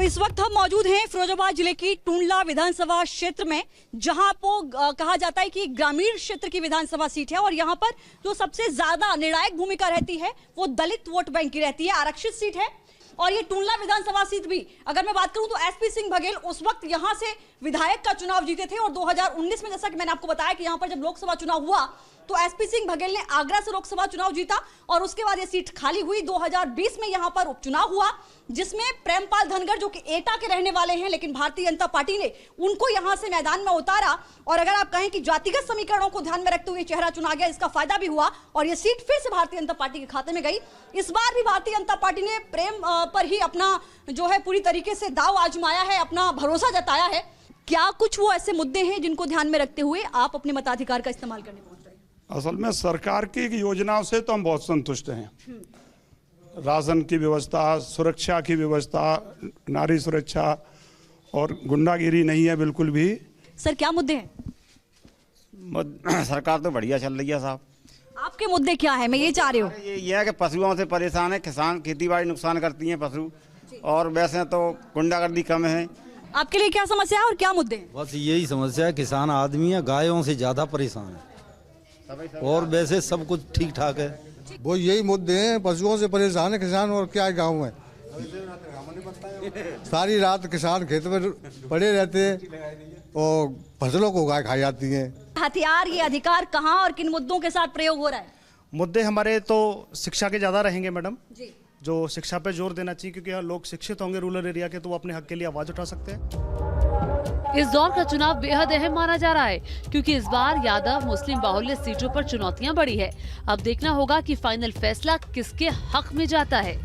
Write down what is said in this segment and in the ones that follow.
इस वक्त हम मौजूद हैं फिरोजाबाद जिले की टूंडला विधानसभा क्षेत्र में, जहां को कहा जाता है कि ग्रामीण क्षेत्र की विधानसभा सीट है और यहां पर जो सबसे ज्यादा निर्णायक भूमिका रहती है वो दलित वोट बैंक की रहती है। आरक्षित सीट है और ये टूंडला विधानसभा सीट भी अगर मैं बात करूं तो एसपी सिंह बघेल उस वक्त यहां से विधायक का चुनाव जीते थे और 2019 में जैसा कि मैंने आपको बताया कि यहां पर जब लोकसभा चुनाव हुआ तो एसपी सिंह बघेल ने आगरा से लोकसभा चुनाव जीता और उसके बाद ये सीट खाली हुई। 2020 में यहां पर उपचुनाव हुआ जिसमें प्रेमपाल धनगर जो कि एटा के रहने वाले हैं लेकिन भारतीय जनता पार्टी ने उनको यहां से मैदान में उतारा और अगर आप कहें कि जातिगत समीकरणों को ध्यान में रखते हुए चेहरा चुना गया, इसका फायदा भी हुआ और ये सीट फिर से भारतीय जनता पार्टी के खाते में गई। इस बार भी भारतीय जनता पार्टी ने प्रेम पर ही अपना जो है पूरी तरीके से दाव आजमाया है, अपना भरोसा जताया है। क्या कुछ वो ऐसे मुद्दे हैं जिनको ध्यान में रखते हुए आप अपने मताधिकार का इस्तेमाल करने पहुंच रहे हैं? असल में सरकार की योजनाओं से तो हम बहुत संतुष्ट हैं। राशन की व्यवस्था, सुरक्षा की व्यवस्था, नारी सुरक्षा और गुंडागिरी नहीं है बिल्कुल भी। सर क्या मुद्दे हैं? सरकार तो बढ़िया चल रही है साहब। आपके मुद्दे क्या है, मैं ये चाह रही हूँ? ये है कि पशुओं से परेशान है किसान, खेती बाड़ी नुकसान करती हैं पशु, और वैसे तो गुंडागर्दी कम है। आपके लिए क्या समस्या है और क्या मुद्दे हैं? बस यही समस्या है, किसान आदमी है, गायों से ज्यादा परेशान है और वैसे सब कुछ ठीक ठाक है। वो यही मुद्दे हैं, पशुओं से परेशान है किसान और क्या गाँव में सारी रात किसान खेत में पड़े रहते हैं और फसलों को गाय खाई जाती हैं। हथियार ये अधिकार कहाँ और किन मुद्दों के साथ प्रयोग हो रहा है? मुद्दे हमारे तो शिक्षा के ज़्यादा रहेंगे मैडम जी। जो शिक्षा पे जोर देना चाहिए क्योंकि यहाँ लोग शिक्षित होंगे रूरल एरिया के तो वो अपने हक के लिए आवाज़ उठा सकते हैं। इस दौर का चुनाव बेहद अहम माना जा रहा है क्योंकि इस बार यादव मुस्लिम बाहुल्य सीटों पर चुनौतियां बढ़ी है। अब देखना होगा कि फाइनल फैसला किसके हक में जाता है।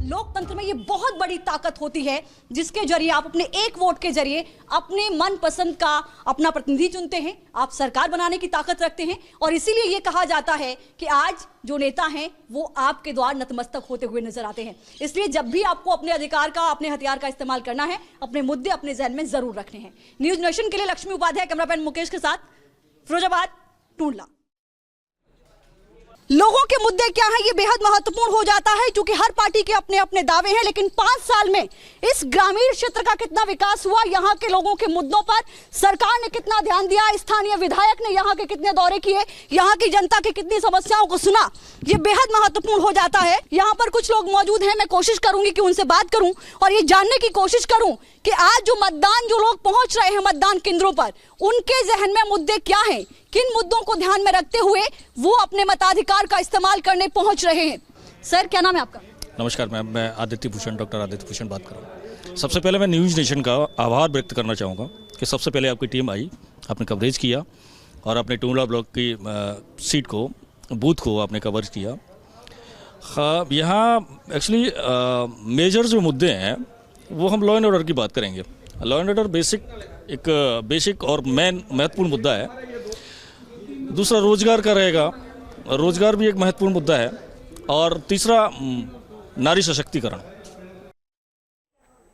लोकतंत्र में ये बहुत बड़ी ताकत होती है जिसके जरिए आप अपने एक वोट के जरिए अपने मनपसंद का अपना प्रतिनिधि चुनते हैं, आप सरकार बनाने की ताकत रखते हैं और इसीलिए ये कहा जाता है कि आज जो नेता हैं वो आपके द्वार नतमस्तक होते हुए नजर आते हैं। इसलिए जब भी आपको अपने अधिकार का, अपने हथियार का इस्तेमाल करना है, अपने मुद्दे अपने जहन में जरूर रखने हैं। न्यूज नेशन के लिए लक्ष्मी उपाध्याय, कैमरामैन मुकेश के साथ, फिरोजाबाद, टूंडला। लोगों के मुद्दे क्या हैं ये बेहद महत्वपूर्ण हो जाता है क्योंकि हर पार्टी के अपने अपने दावे हैं, लेकिन 5 साल में इस ग्रामीण क्षेत्र का कितना विकास हुआ, यहाँ के लोगों के मुद्दों पर सरकार ने कितना ध्यान दिया, स्थानीय विधायक ने यहाँ के कितने दौरे किए, यहाँ की जनता की कितनी समस्याओं को सुना, ये बेहद महत्वपूर्ण हो जाता है। यहाँ पर कुछ लोग मौजूद हैं, मैं कोशिश करूंगी कि उनसे बात करूं और ये जानने की कोशिश करूं कि आज जो मतदान जो लोग पहुंच रहे हैं मतदान केंद्रों पर, उनके जहन में मुद्दे क्या हैं, किन मुद्दों को ध्यान में रखते हुए वो अपने मताधिकार का इस्तेमाल करने पहुंच रहे हैं। सर क्या नाम है आपका? नमस्कार मैम, मैं आदित्य भूषण, डॉक्टर आदित्य भूषण बात कर रहा हूँ। सबसे पहले मैं न्यूज़ नेशन का आभार व्यक्त करना चाहूँगा कि सबसे पहले आपकी टीम आई, आपने कवरेज किया और अपने टूंडला ब्लॉक की सीट को, बूथ को आपने कवर किया। यहाँ एक्चुअली मेजर जो मुद्दे हैं वो हम लॉ एंड ऑर्डर की बात करेंगे। लॉ एंड ऑर्डर बेसिक और मेन महत्वपूर्ण मुद्दा है। दूसरा रोजगार का रहेगा, रोजगार भी एक महत्वपूर्ण मुद्दा है और तीसरा नारी सशक्तिकरण।